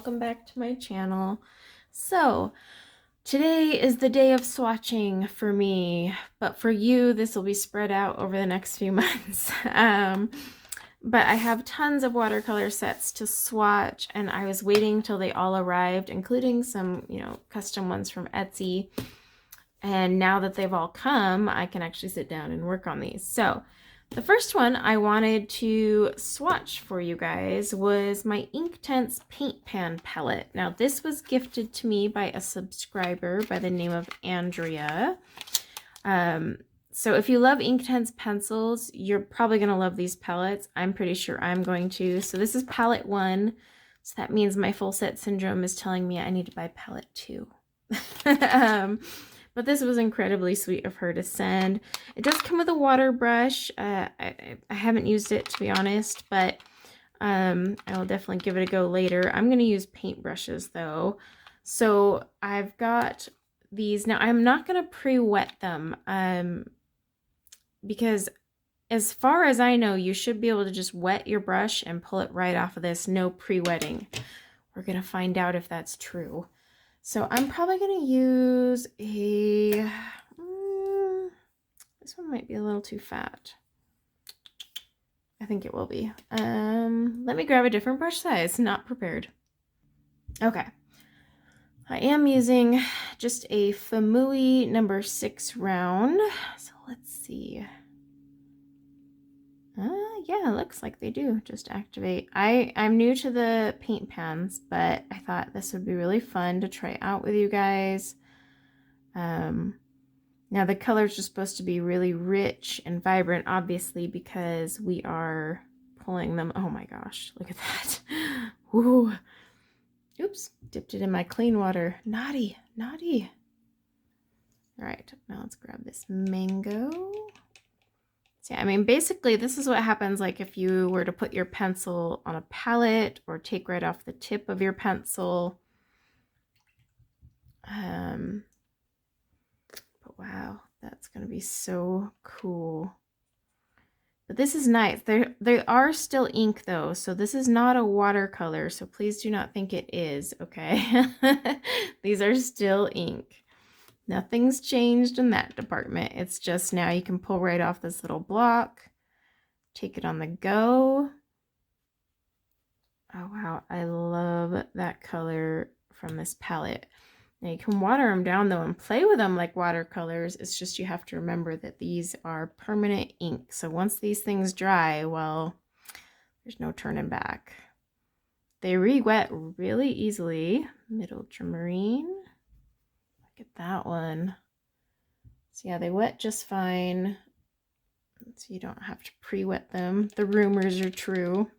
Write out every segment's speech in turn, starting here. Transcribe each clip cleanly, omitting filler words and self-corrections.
welcome back to my channel. So today is the day of swatching for me, but for you this will be spread out over the next few months. But I have tons of watercolor sets to swatch, and I was waiting till they all arrived, including some, custom ones from Etsy. And now that they've all come, I can actually sit down and work on these. So the first one I wanted to swatch for you guys was my Inktense paint pan palette. Now this was gifted to me by a subscriber by the name of Andrea. So if you love Inktense pencils, you're probably going to love these palettes. I'm pretty sure I'm going to. So this is palette 1. So that means my full set syndrome is telling me I need to buy palette 2. But this was incredibly sweet of her to send. It does come with a water brush. I haven't used it, to be honest, but I will definitely give it a go later. I'm going to use paint brushes though. So I've got these. Now I'm not going to pre-wet them because as far as I know, you should be able to just wet your brush and pull it right off of this. No pre-wetting. We're going to find out if that's true. So I'm probably going to use a, this one might be a little too fat. I think it will be. Let me grab a different brush size, not prepared. Okay. I am using just a Famui number 6 round. So let's see. Yeah, it looks like they do just activate. I'm new to the paint pans, but I thought this would be really fun to try out with you guys. Now the colors are supposed to be really rich and vibrant, obviously, because we are pulling them. Oh my gosh, look at that. Woo. Oops, dipped it in my clean water. Naughty, naughty. All right, now let's grab this mango. So yeah, I mean, basically this is what happens like if you were to put your pencil on a palette or take right off the tip of your pencil. But wow, that's gonna be so cool. But this is nice. They are still ink though, so this is not a watercolor, so please do not think it is, okay? These are still ink. Nothing's changed in that department. It's just now you can pull right off this little block, take it on the go. Oh wow, I love that color from this palette. Now you can water them down though and play with them like watercolors. It's just you have to remember that these are permanent ink. So once these things dry, well, there's no turning back. They re-wet really easily. Mid ultramarine. Look at that one. So yeah, they wet just fine. So you don't have to pre-wet them. The rumors are true.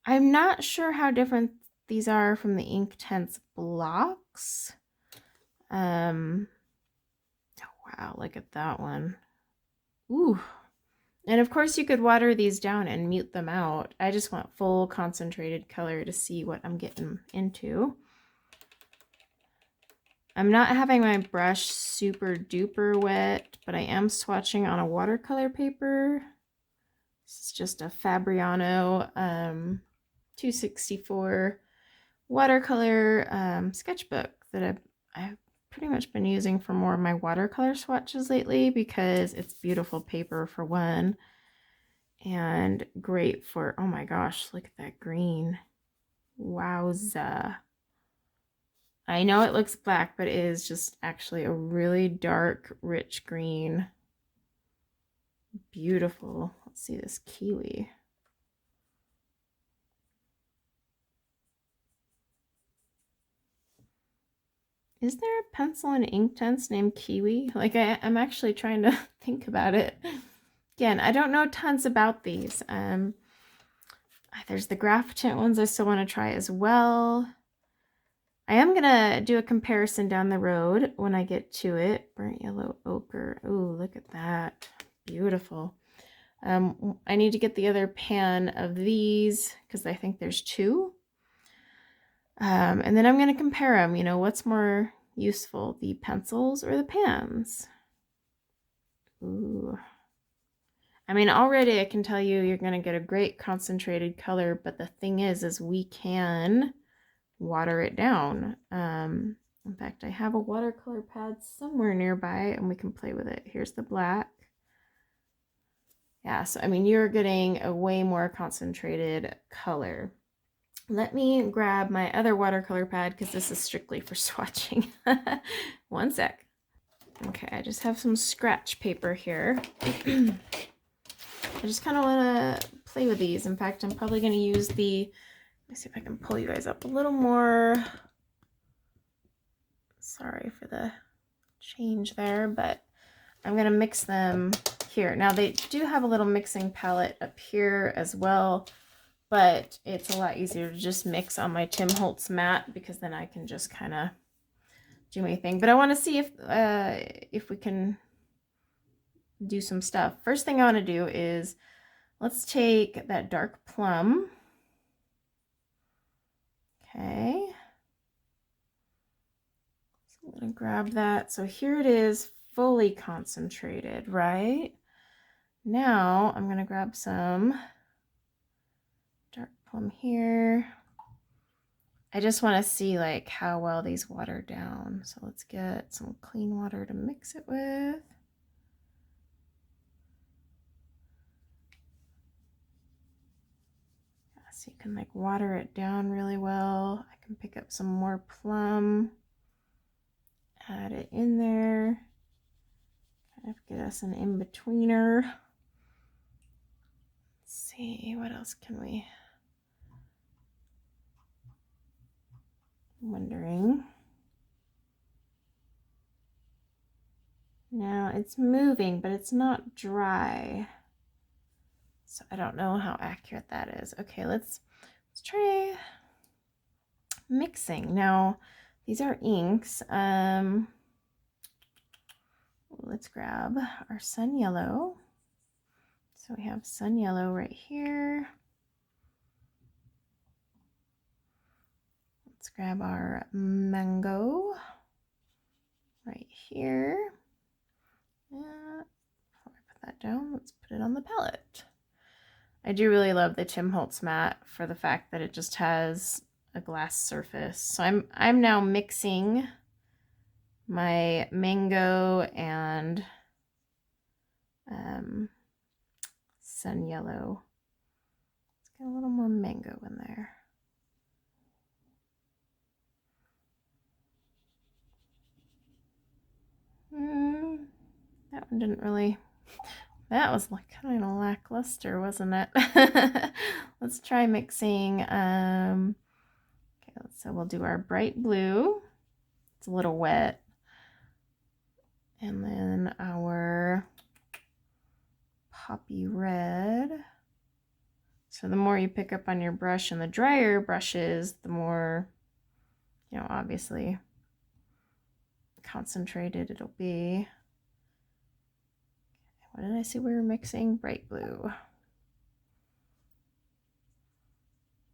I'm not sure how different these are from the Inktense blocks. Oh wow, look at that one. Ooh. And of course you could water these down and mute them out. I just want full concentrated color to see what I'm getting into. I'm not having my brush super duper wet, but I am swatching on a watercolor paper. This is just a Fabriano 264 watercolor sketchbook that I've pretty much been using for more of my watercolor swatches lately because it's beautiful paper for one, and great for, oh my gosh, look at that green. Wowza. I know it looks black, but it is just actually a really dark, rich green. Beautiful. Let's see this kiwi. Is there a pencil in Inktense named Kiwi? Like, I'm actually trying to think about it. Again, I don't know tons about these. There's the graph tint ones I still want to try as well. I am going to do a comparison down the road when I get to it. Burnt yellow ochre. Ooh, look at that. Beautiful. I need to get the other pan of these because I think there's 2. And then I'm going to compare them. You know, what's more useful, the pencils or the pans? Ooh. I mean, already I can tell you you're going to get a great concentrated color, but the thing is we can water it down. In fact, I have a watercolor pad somewhere nearby and we can play with it. Here's the black. Yeah, so I mean, you're getting a way more concentrated color. Let me grab my other watercolor pad because this is strictly for swatching. One sec. Okay, I just have some scratch paper here. I just kind of want to play with these. In fact, I'm probably going to use the, let me see if I can pull you guys up a little more. Sorry for the change there, but I'm going to mix them here. Now they do have a little mixing palette up here as well, but it's a lot easier to just mix on my Tim Holtz mat because then I can just kind of do my thing. But I want to see if we can do some stuff. First thing I want to do is let's take that dark plum. Okay. So I'm going to grab that. So here it is, fully concentrated, right? Now I'm going to grab some dark plum here. I just want to see like how well these water down. So let's get some clean water to mix it with. So you can like water it down really well. I can pick up some more plum, add it in there, kind of get us an in-betweener. Let's see, what else can we? I'm wondering. Now it's moving, but it's not dry. So I don't know how accurate that is. Okay, let's try mixing. Now these are inks. Let's grab our sun yellow. So we have sun yellow right here. Let's grab our mango right here. Yeah, before I put that down, let's put it on the palette. I do really love the Tim Holtz mat for the fact that it just has a glass surface. So I'm now mixing my mango and sun yellow. Let's get a little more mango in there. That one didn't really, that was like kind of lackluster, wasn't it? Let's try mixing, okay, so we'll do our bright blue. It's a little wet. And then our poppy red. So the more you pick up on your brush and the drier brushes, the more, you know, obviously concentrated it'll be. What did I say we were mixing? Bright blue.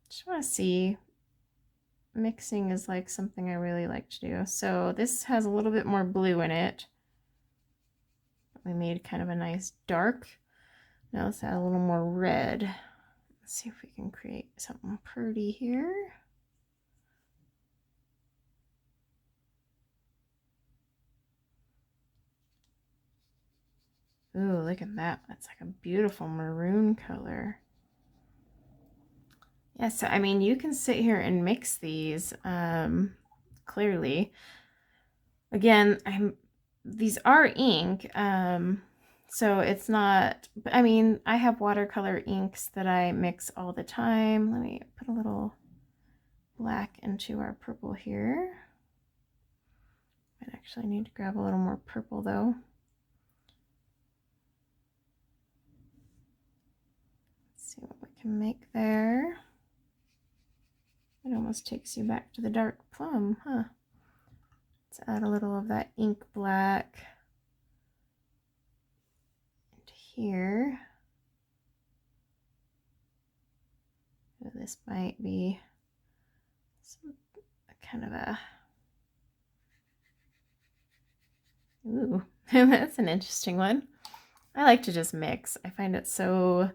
Just want to see. Mixing is like something I really like to do. So this has a little bit more blue in it. We made kind of a nice dark. Now let's add a little more red. Let's see if we can create something pretty here. Ooh, look at that. That's like a beautiful maroon color. Yeah, so I mean, you can sit here and mix these clearly. Again, these are ink, so it's not, I mean, I have watercolor inks that I mix all the time. Let me put a little black into our purple here. Might actually need to grab a little more purple though. Let's see what we can make there. It almost takes you back to the dark plum, huh? Let's add a little of that ink black into here. So this might be some kind of a, ooh, that's an interesting one. I like to just mix. I find it so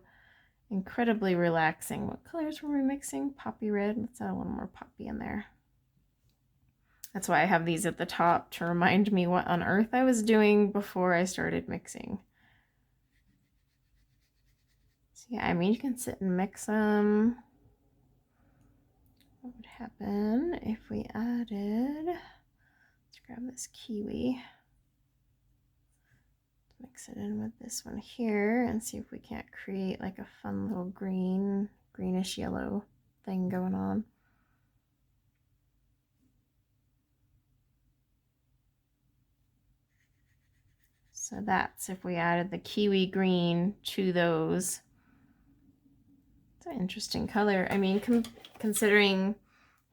incredibly relaxing. What colors were we mixing? Poppy red. Let's add a little more poppy in there. That's why I have these at the top to remind me what on earth I was doing before I started mixing. So yeah, I mean, you can sit and mix them. What would happen if we added, let's grab this kiwi, mix it in with this one here and see if we can't create like a fun little greenish yellow thing going on. So that's if we added the kiwi green to those. It's an interesting color. I mean, considering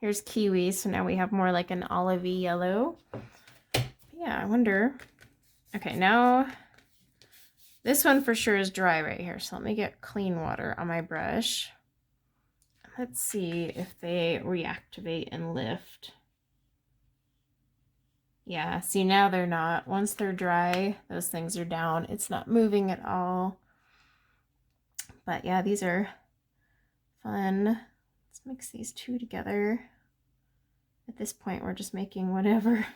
here's kiwi, so now we have more like an olivey yellow. But yeah, I wonder. Okay, now this one for sure is dry right here. So let me get clean water on my brush. Let's see if they reactivate and lift. Yeah, see now they're not. Once they're dry, those things are down. It's not moving at all. But yeah, these are fun. Let's mix these two together. At this point, we're just making whatever.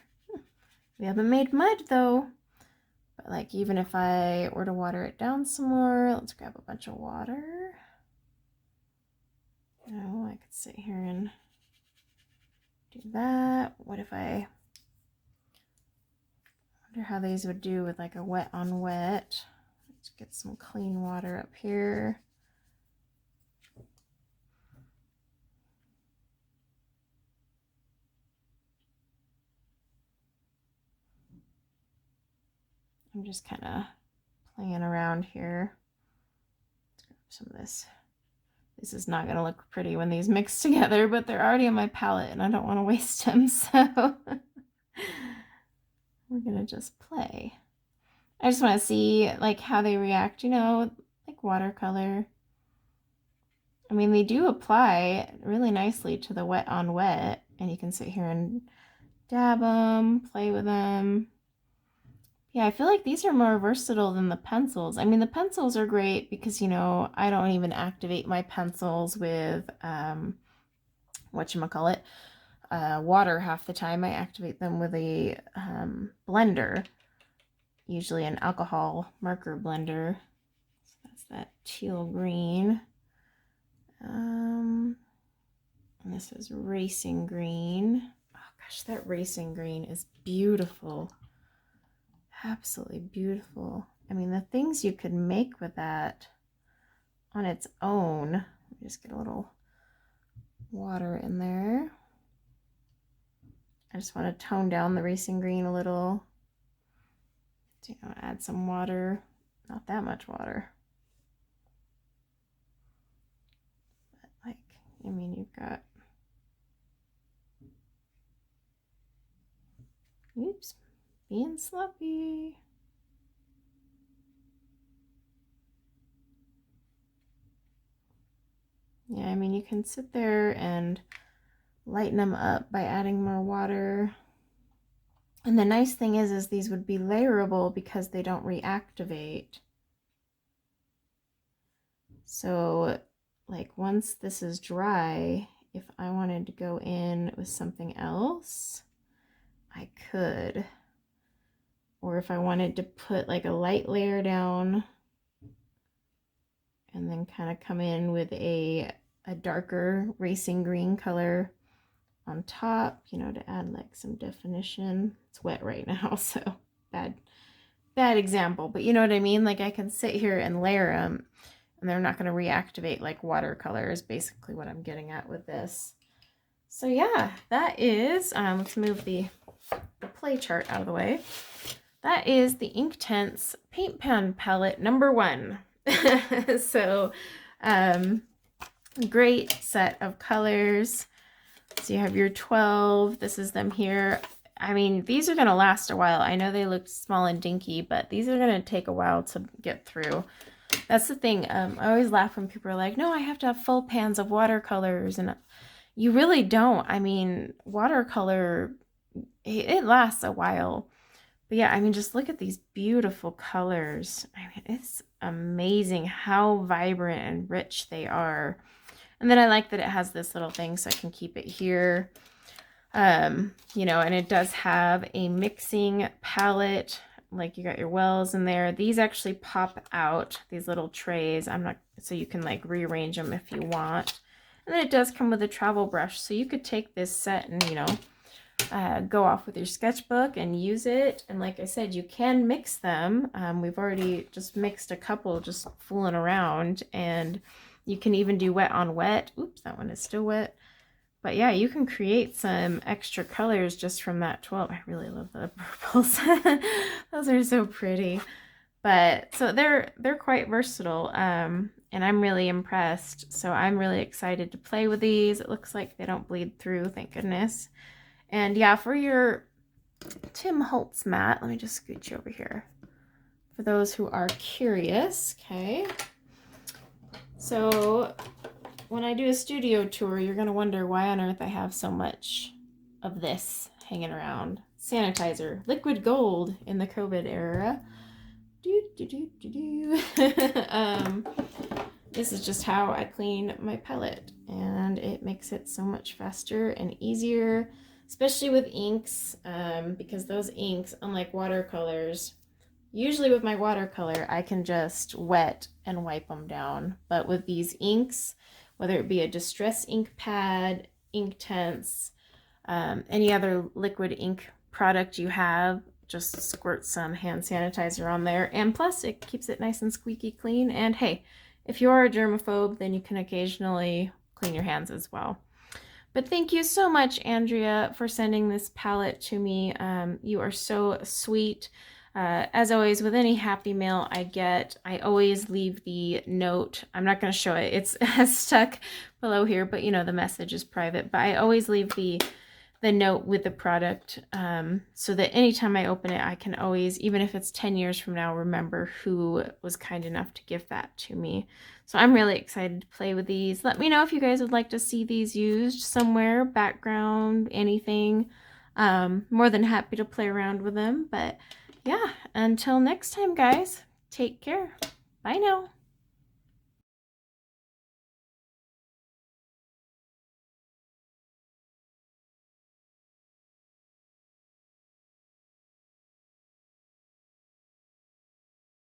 We haven't made mud though. But like even if I were to water it down some more, let's grab a bunch of water. Oh, I could sit here and do that. What if I wonder how these would do with like a wet on wet. Let's get some clean water up here. I'm just kind of playing around here. Let's grab some of this. This is not going to look pretty when these mix together, but they're already on my palette and I don't want to waste them, so we're going to just play. I just want to see like how they react, you know, like watercolor. I mean, they do apply really nicely to the wet on wet, and you can sit here and dab them, play with them. Yeah, I feel like these are more versatile than the pencils. I mean, the pencils are great because, you know, I don't even activate my pencils with, whatchamacallit, water half the time. I activate them with a blender, usually an alcohol marker blender. So that's that teal green. And this is racing green. Oh gosh, that racing green is beautiful. Absolutely beautiful. I mean, the things you could make with that on its own. Let me just get a little water in there. I just want to tone down the racing green a little. You know, add some water. Not that much water. But like, I mean, you've got, oops, being sloppy. Yeah, I mean, you can sit there and lighten them up by adding more water. And the nice thing is these would be layerable because they don't reactivate. So like once this is dry, if I wanted to go in with something else, I could. Or if I wanted to put like a light layer down and then kind of come in with a darker racing green color on top, you know, to add like some definition. It's wet right now, so bad example, but you know what I mean? Like I can sit here and layer them and they're not going to reactivate like watercolor is basically what I'm getting at with this. So yeah, that is, let's move the play chart out of the way. That is the Inktense paint pen palette #1. So great set of colors. So you have your 12. This is them here. I mean, these are going to last a while. I know they look small and dinky, but these are going to take a while to get through. That's the thing. I always laugh when people are like, no, I have to have full pans of watercolors. And you really don't. I mean, watercolor, it lasts a while. But yeah, I mean, just look at these beautiful colors. I mean, it's amazing how vibrant and rich they are. And then I like that it has this little thing so I can keep it here. You know, and it does have a mixing palette, like you got your wells in there. These actually pop out, these little trays. So you can like rearrange them if you want. And then it does come with a travel brush, so you could take this set and, you know, go off with your sketchbook and use it. And like I said, you can mix them. We've already just mixed a couple just fooling around, and you can even do wet on wet. Oops, that one is still wet. But yeah, you can create some extra colors just from that 12. I really love the purples. Those are so pretty. But so they're quite versatile, and I'm really impressed. So I'm really excited to play with these. It looks like they don't bleed through, thank goodness. And yeah, for your Tim Holtz mat, let me just scooch you over here. For those who are curious, okay. So when I do a studio tour, you're going to wonder why on earth I have so much of this hanging around. Sanitizer, liquid gold in the COVID era. This is just how I clean my palette, and it makes it so much faster and easier, especially with inks, because those inks, unlike watercolors, usually with my watercolor, I can just wet and wipe them down. But with these inks, whether it be a distress ink pad, Inktense, any other liquid ink product you have, just squirt some hand sanitizer on there. And plus, it keeps it nice and squeaky clean. And hey, if you're a germaphobe, then you can occasionally clean your hands as well. But thank you so much, Andrea, for sending this palette to me. You are so sweet. As always, with any happy mail I get, I always leave the note. I'm not going to show it. It's stuck below here, but you know, the message is private. But I always leave the note with the product, so that anytime I open it, I can always, even if it's 10 years from now, remember who was kind enough to give that to me. So I'm really excited to play with these. Let me know if you guys would like to see these used somewhere, background, anything. More than happy to play around with them. But yeah, until next time, guys, take care. Bye now.